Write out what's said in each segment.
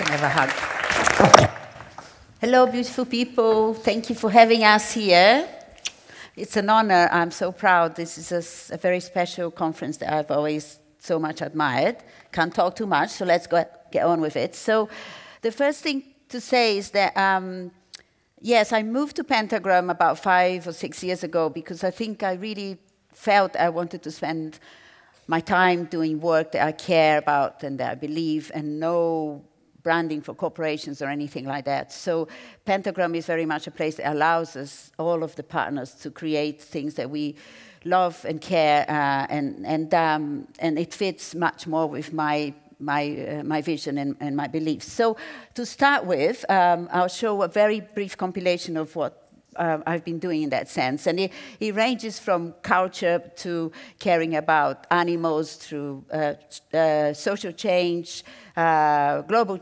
can have a hug. Hello, beautiful people. Thank you for having us here. It's an honor. I'm so proud. This is a very special conference that I've always so much admired. Can't talk too much, so let's get on with it. So the first thing to say is that, yes, I moved to Pentagram about 5 or 6 years ago because I think I really felt I wanted to spend my time doing work that I care about and that I believe, and no branding for corporations or anything like that. So Pentagram is very much a place that allows us, all of the partners, to create things that we love and care, and it fits much more with my vision and my beliefs. So to start with, I'll show a very brief compilation of what I've been doing in that sense. And it ranges from culture to caring about animals, through social change, global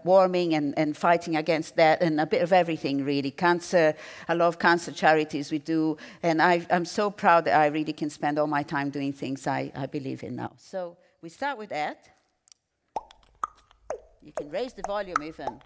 warming and fighting against that, and a bit of everything, really. Cancer, a lot of cancer charities we do. And I'm so proud that I really can spend all my time doing things I believe in now. So we start with that. You can raise the volume even.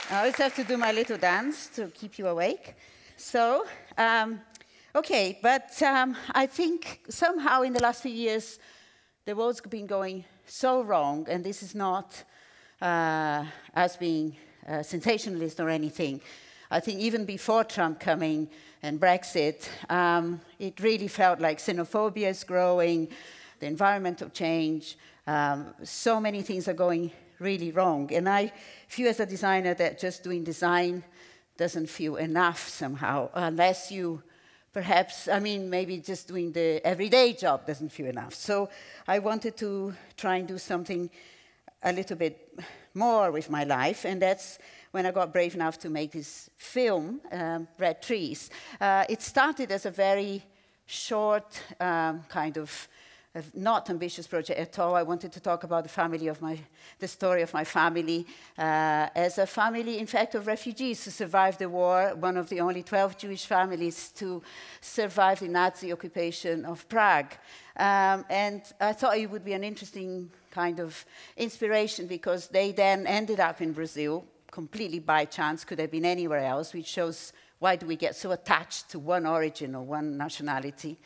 I always have to do my little dance to keep you awake. So, okay, but I think somehow in the last few years, the world's been going so wrong, and this is not us being sensationalist or anything. I think even before Trump coming and Brexit, it really felt like xenophobia is growing, the environmental change, so many things are going really wrong. And I feel as a designer that just doing design doesn't feel enough somehow, unless you perhaps, I mean, maybe just doing the everyday job doesn't feel enough. So I wanted to try and do something a little bit more with my life, and that's when I got brave enough to make this film, Red Trees. It started as a very short kind of not ambitious project at all. I wanted to talk about the story of my family as a family, in fact, of refugees who survived the war, one of the only 12 Jewish families to survive the Nazi occupation of Prague. And I thought it would be an interesting kind of inspiration because they then ended up in Brazil, completely by chance, could have been anywhere else, which shows why do we get so attached to one origin or one nationality.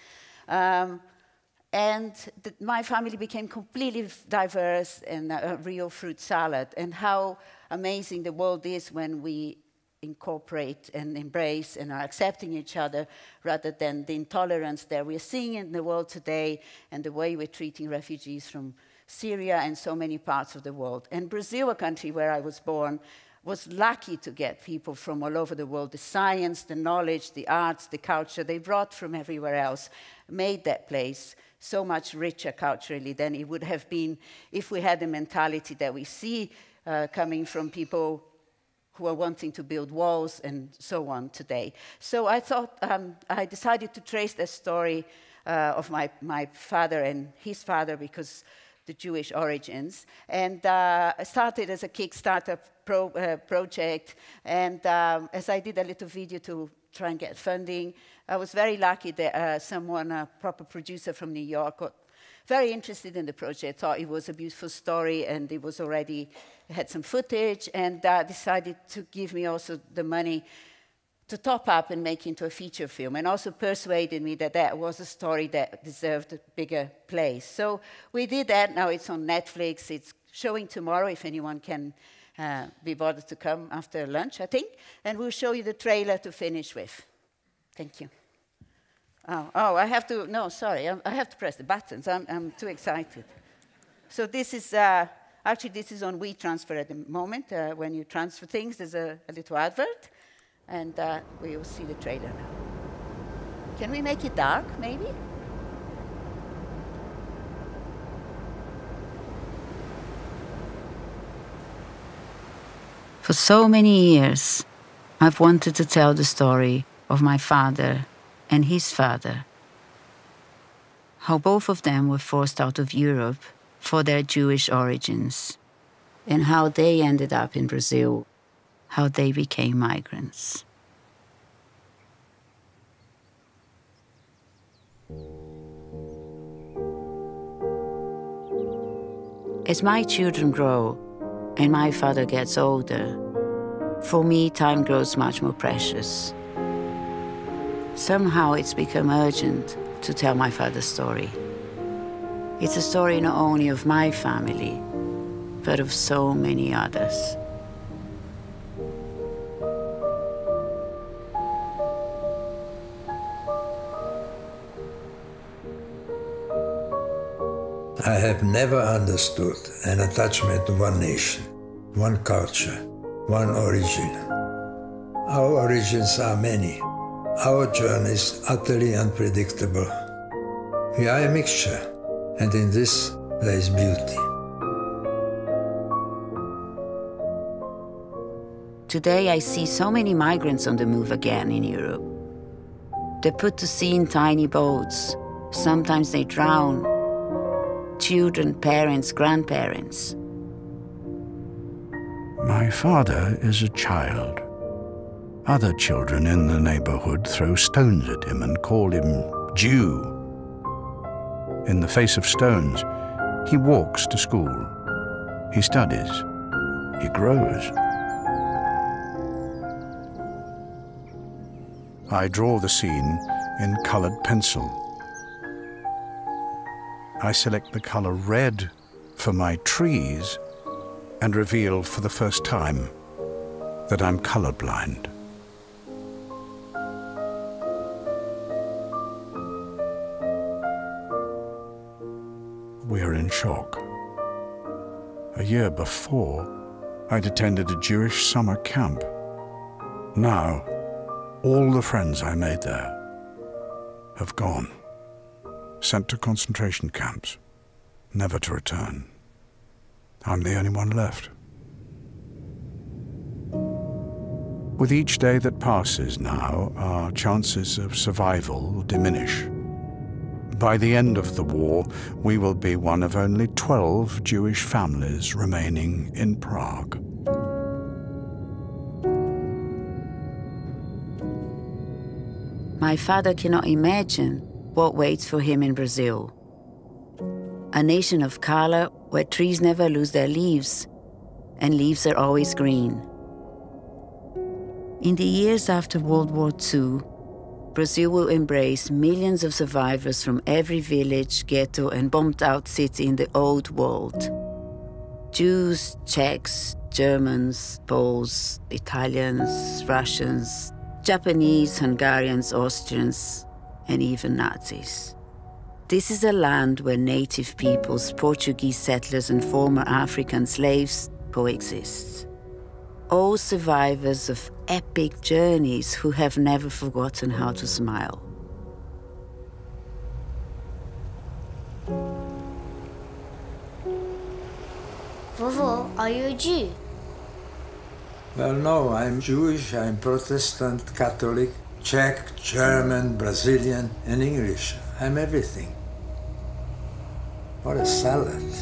And my family became completely diverse and a real fruit salad. And how amazing the world is when we incorporate and embrace and are accepting each other rather than the intolerance that we're seeing in the world today and the way we're treating refugees from Syria and so many parts of the world. And Brazil, a country where I was born, was lucky to get people from all over the world. The science, the knowledge, the arts, the culture, they brought from everywhere else, made that place so much richer culturally than it would have been if we had the mentality that we see coming from people who are wanting to build walls and so on today. So I thought, I decided to trace the story of my father and his father, because the Jewish origins, and I started as a Kickstarter project, and as I did a little video to try and get funding, I was very lucky that someone, a proper producer from New York, got very interested in the project, thought it was a beautiful story, and it was already, had some footage, and decided to give me also the money to top up and make into a feature film, and also persuaded me that that was a story that deserved a bigger place. So we did that. Now it's on Netflix. It's showing tomorrow if anyone can be bothered to come after lunch, I think. And we'll show you the trailer to finish with. Thank you. Oh, I have to, no, sorry, I have to press the buttons. I'm too excited. So this is, actually this is on WeTransfer at the moment. When you transfer things, there's a little advert. And we will see the trailer now. Can we make it dark, maybe? For so many years, I've wanted to tell the story of my father and his father. How both of them were forced out of Europe for their Jewish origins, and how they ended up in Brazil, how they became migrants. As my children grow and my father gets older, for me time grows much more precious. Somehow it's become urgent to tell my father's story. It's a story not only of my family, but of so many others. I have never understood an attachment to one nation, one culture, one origin. Our origins are many. Our journey is utterly unpredictable. We are a mixture, and in this there is beauty. Today I see so many migrants on the move again in Europe. They're put to sea in tiny boats. Sometimes they drown. Children, parents, grandparents. My father is a child. Other children in the neighborhood throw stones at him and call him Jew. In the face of stones, he walks to school. He studies. He grows. I draw the scene in colored pencil. I select the color red for my trees and reveal for the first time that I'm colorblind. We're in shock. A year before, I'd attended a Jewish summer camp. Now, all the friends I made there have gone. Sent to concentration camps, never to return. I'm the only one left. With each day that passes now, our chances of survival diminish. By the end of the war, we will be one of only 12 Jewish families remaining in Prague. My father cannot imagine what waits for him in Brazil. A nation of color where trees never lose their leaves, and leaves are always green. In the years after World War II, Brazil will embrace millions of survivors from every village, ghetto, and bombed-out city in the old world. Jews, Czechs, Germans, Poles, Italians, Russians, Japanese, Hungarians, Austrians, and even Nazis. This is a land where native peoples, Portuguese settlers, and former African slaves coexist. all survivors of epic journeys who have never forgotten how to smile. Vovo, are you a Jew? Well, no, I'm Jewish, I'm Protestant, Catholic, Czech, German, Brazilian, and English. I'm everything. What a salad.